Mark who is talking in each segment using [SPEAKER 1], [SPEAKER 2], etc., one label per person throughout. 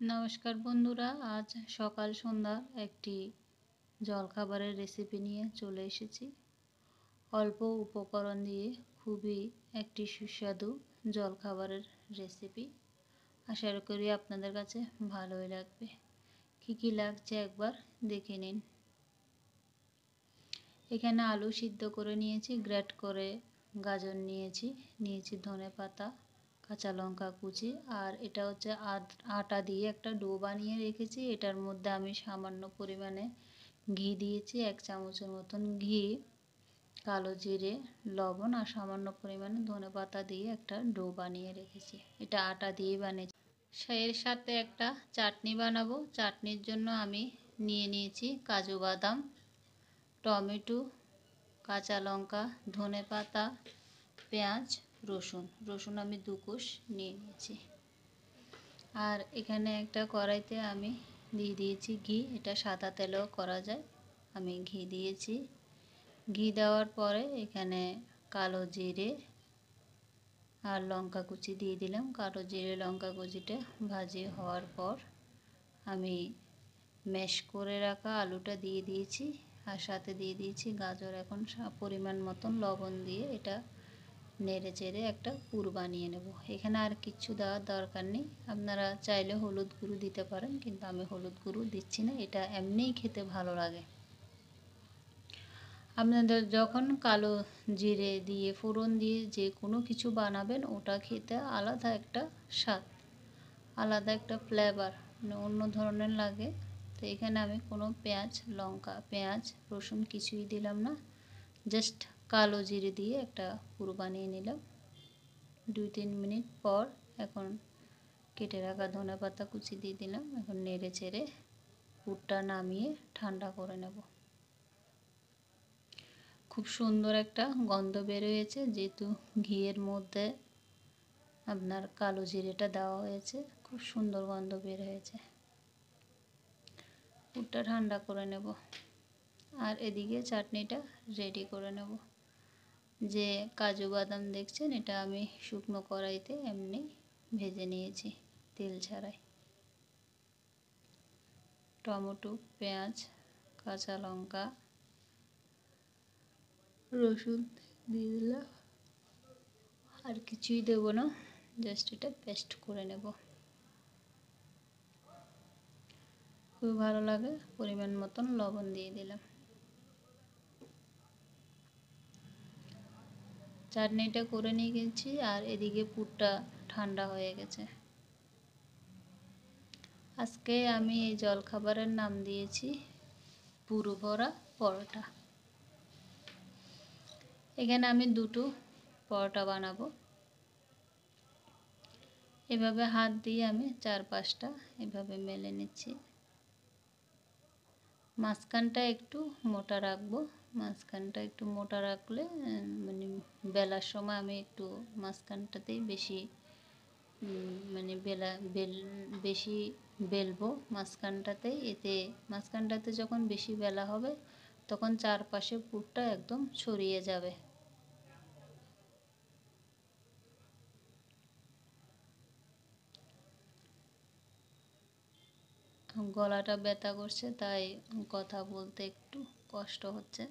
[SPEAKER 1] নমস্কার বন্ধুরা, আজ সকাল সন্ধ্যা একটি জলখাবারের রেসিপি নিয়ে চলে এসেছি। অল্প উপকরণ দিয়ে খুবই একটি সুস্বাদু জলখাবারের রেসিপি। আশা করি আপনাদের কাছে ভালোই লাগবে। কী কী লাগছে একবার দেখে নিন। এখানে আলু সিদ্ধ করে নিয়েছি, গ্রেট করে গাজর নিয়েছি ধনেপাতা, কাঁচা লঙ্কা কুচি, আর এটা হচ্ছে আটা দিয়ে একটা ডো বানিয়ে রেখেছি। এটার মধ্যে আমি সামান্য পরিমাণে ঘি দিয়েছি, 1 চামচের মতন ঘি, কালো জিরে, লবণ আর সামান্য পরিমাণে ধনেপাতা দিয়ে একটা ডো বানিয়ে রেখেছি। এটা আটা দিয়ে বানিয়েছি। এর সাথে একটা চাটনি বানাবো। চাটনির জন্য আমি নিয়েছি কাজু বাদাম, টমেটো, কাঁচা লঙ্কা, ধনেপাতা, পেঁয়াজ, রসুন আমি 2 কোষ নিয়েছি। আর এখানে একটা কড়াইতে আমি দিয়ে দিয়েছি ঘি। এটা সাদা তেলেও করা যায়। আমি ঘি দিয়েছি। ঘি দেওয়ার পরে এখানে কালো জিরে আর লঙ্কা কুচি দিয়ে দিলাম। কালো জিরে লঙ্কা কুচিটা ভাজি হওয়ার পর আমি ম্যাশ করে রাখা আলুটা দিয়ে দিয়েছি, আর সাথে দিয়ে দিয়েছি গাজর। এখন পরিমাণ মতন লবণ দিয়ে এটা নেড়ে চেড়ে একটা পুর বানিয়ে নেব। এখানে আর কিচ্ছু দেওয়ার দরকার নেই। আপনারা চাইলে হলুদ গুঁড়ো দিতে পারেন, কিন্তু আমি হলুদ গুঁড়ো দিচ্ছি না। এটা এমনিই খেতে ভালো লাগে। আপনাদের যখন কালো জিরে দিয়ে ফোড়ন দিয়ে যে কোনো কিছু বানাবেন, ওটা খেতে আলাদা একটা স্বাদ, আলাদা একটা ফ্লেভার, মানে অন্য ধরনের লাগে। তো এখানে আমি কোনো পেঁয়াজ রসুন কিছুই দিলাম না। জাস্ট কালো জিরে দিয়ে একটা পুর বানিয়ে নিলাম। 2-3 মিনিট পর এখন কেটে রাখা ধনেপাতা কুচি দিয়ে দিলাম। এখন নেড়ে চেড়ে পুরটা নামিয়ে ঠান্ডা করে নেব। খুব সুন্দর একটা গন্ধ বেরোয়েছে, যেহেতু ঘিয়ের মধ্যে আপনার কালো জিরেটা দেওয়া হয়েছে। খুব সুন্দর গন্ধ বের হয়েছে। পুরটা ঠান্ডা করে নেব, আর এদিকে চাটনিটা রেডি করে নেব। যে কাজু বাদাম দেখছেন, এটা আমি শুকনো কড়াইতে এমনি ভেজে নিয়েছি, তেল ছাড়াই। টমেটো, পেঁয়াজ, কাঁচা লঙ্কা, রসুন দিয়ে দিলাম। আর কিছুই দেব না, জাস্ট এটা পেস্ট করে নেব। খুব ভালো লাগে। পরিমাণ মতন লবণ দিয়ে দিলাম। চাটনিটা করে নিয়ে গেছি, আর এদিকে পুরটা ঠান্ডা হয়ে গেছে। আজকে আমি এই জলখাবারের নাম দিয়েছি পুর ভরা পরোটা। এখানে আমি 2টো পরোটা বানাবো। এভাবে হাত দিয়ে আমি 4-5টা এভাবে মেলে নিচ্ছি। মাঝখানটা একটু মোটা রাখবো। মাঝখানটা একটু মোটা রাখলে মানে বেলার সময় আমি একটু মাঝখানটাতেই বেশি মানে বেশি বেলবো মাঝখানটাতেই। এতে মাঝখানটাতে যখন বেশি বেলা হবে, তখন চারপাশে পুরটা একদম ছড়িয়ে যাবে। গলাটা ব্যথা করছে, তাই কথা বলতে একটু কষ্ট হচ্ছে।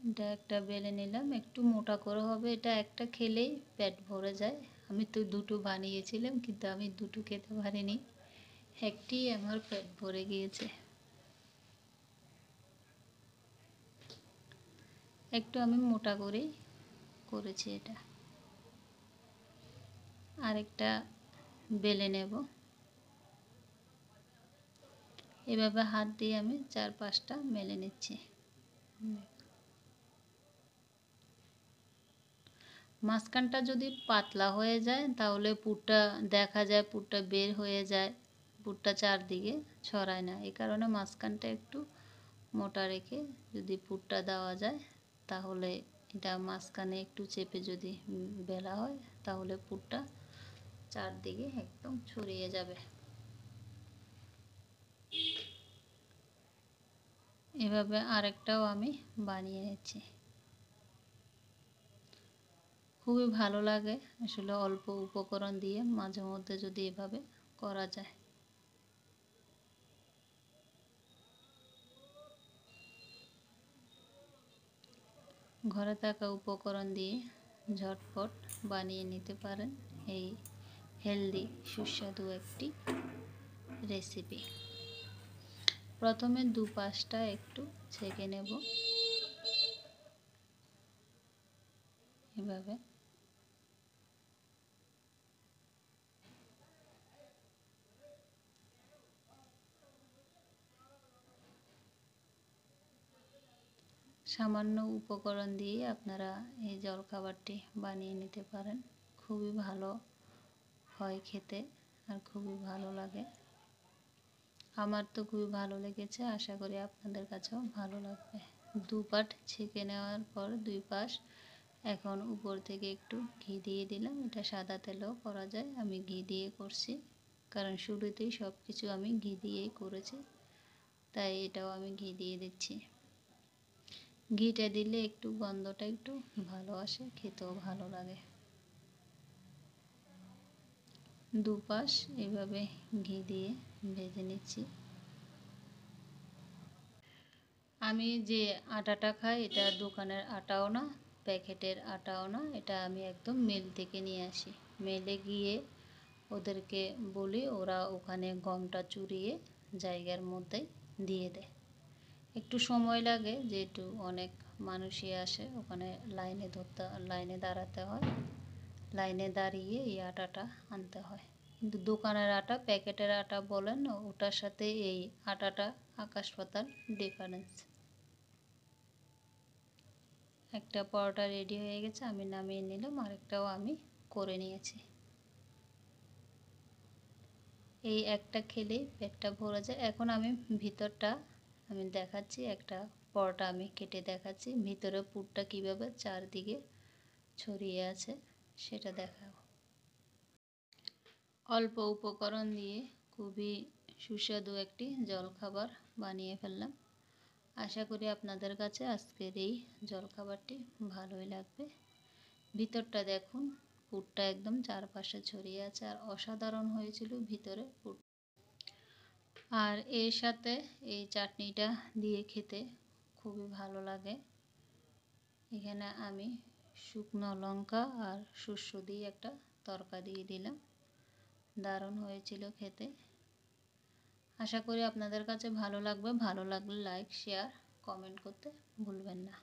[SPEAKER 1] এটা একটা বেলে নিলাম। একটু মোটা করে হবে। এটা একটা খেলেই পেট ভরে যায়। আমি তো 2টো বানিয়েছিলাম, কিন্তু আমি 2টো খেতে পারিনি। একটি আমার পেট ভরে গিয়েছে। একটু আমি মোটা করেই করেছি এটা। আরেকটা বেলে নেব। এভাবে হাত দিয়ে আমি 4-5টা মেলে নিচ্ছি। মাঝখানটা যদি পাতলা হয়ে যায়, তাহলে পুরটা দেখা যায়, পুরটা বের হয়ে যায়, পুরটা চারদিকে ছড়ায় না। এই কারণে মাঝখানটা একটু মোটা রেখে যদি পুরটা দেওয়া যায়, তাহলে এটা মাঝখানে একটু চেপে যদি বেলা হয়, তাহলে পুরটা চারদিকে একদম ছড়িয়ে যাবে। এভাবে আরেকটাও আমি বানিয়ে নিচ্ছি। খুবই ভালো লাগে আসলে অল্প উপকরণ দিয়ে মাঝে মধ্যে যদি এভাবে করা যায়। ঘরে থাকা উপকরণ দিয়ে ঝটপট বানিয়ে নিতে পারেন এই হেলদি সুস্বাদু একটি রেসিপি। প্রথমে দুপাশটা একটু ছেঁকে নেব এভাবে। সামান্য উপকরণ দিয়ে আপনারা এই জলখাবারটি বানিয়ে নিতে পারেন। খুবই ভালো হয় খেতে আর খুবই ভালো লাগে। আমার তো খুবই ভালো লেগেছে, আশা করি আপনাদের কাছেও ভালো লাগবে। দুপাট ছেঁকে নেওয়ার পর দুই পাশ এখন উপর থেকে একটু ঘি দিয়ে দিলাম। এটা সাদা তেলেও করা যায়, আমি ঘি দিয়ে করছি কারণ শুরুতেই সব কিছু আমি ঘি দিয়েই করেছি, তাই এটাও আমি ঘি দিয়ে দিচ্ছি। ঘিটা দিলে একটু গন্ধটা একটু ভালো আসে, খেতেও ভালো লাগে। দুপাশ এভাবে ঘি দিয়ে ভেজে নিচ্ছি। আমি যে আটাটা খাই এটা দোকানের আটাও না, প্যাকেটের আটাও না, এটা আমি একদম মিল থেকে নিয়ে আসি। মিলে গিয়ে ওদেরকে বলি, ওরা ওখানে গমটা চুরিয়ে জায়গার মধ্যে দিয়ে দেয়। একটু সময় লাগে যেহেতু অনেক মানুষই আসে, ওখানে লাইনে দাঁড়াতে হয়, লাইনে দাঁড়িয়ে এই আটাটা আনতে হয়। কিন্তু দোকানের আটা, প্যাকেটের আটা বলেন, ওটার সাথে এই আটাটা আকাশ পাতাল ডিফারেন্স। একটা পরোটা রেডি হয়ে গেছে, আমি নামিয়ে নিলাম, আরেকটাও আমি করে নিয়েছি। এই একটা খেলেই পেটটা ভরে যায়। এখন আমি ভিতরটা আমি দেখাচ্ছি, একটা পরোটা আমি কেটে দেখাচ্ছি ভিতরে পুরটা কীভাবে চারদিকে ছড়িয়ে আছে সেটা দেখাবো। অল্প উপকরণ দিয়ে খুবই সুস্বাদু একটি জলখাবার বানিয়ে ফেললাম। আশা করি আপনাদের কাছে আজকের এই জলখাবারটি ভালোই লাগবে। ভিতরটা দেখুন, পুরটা একদম চারপাশে ছড়িয়ে আছে আর অসাধারণ হয়েছিল ভিতরে পুর। আর এর সাথে এই চাটনিটা দিয়ে খেতে খুবই ভালো লাগে। এখানে আমি শুকনো লঙ্কা আর শস্য দিয়ে একটা তরকা দিয়ে দিলাম, দারুণ হয়েছিল খেতে। আশা করি আপনাদের কাছে ভালো লাগবে। ভালো লাগলে লাইক, শেয়ার, কমেন্ট করতে ভুলবেন না।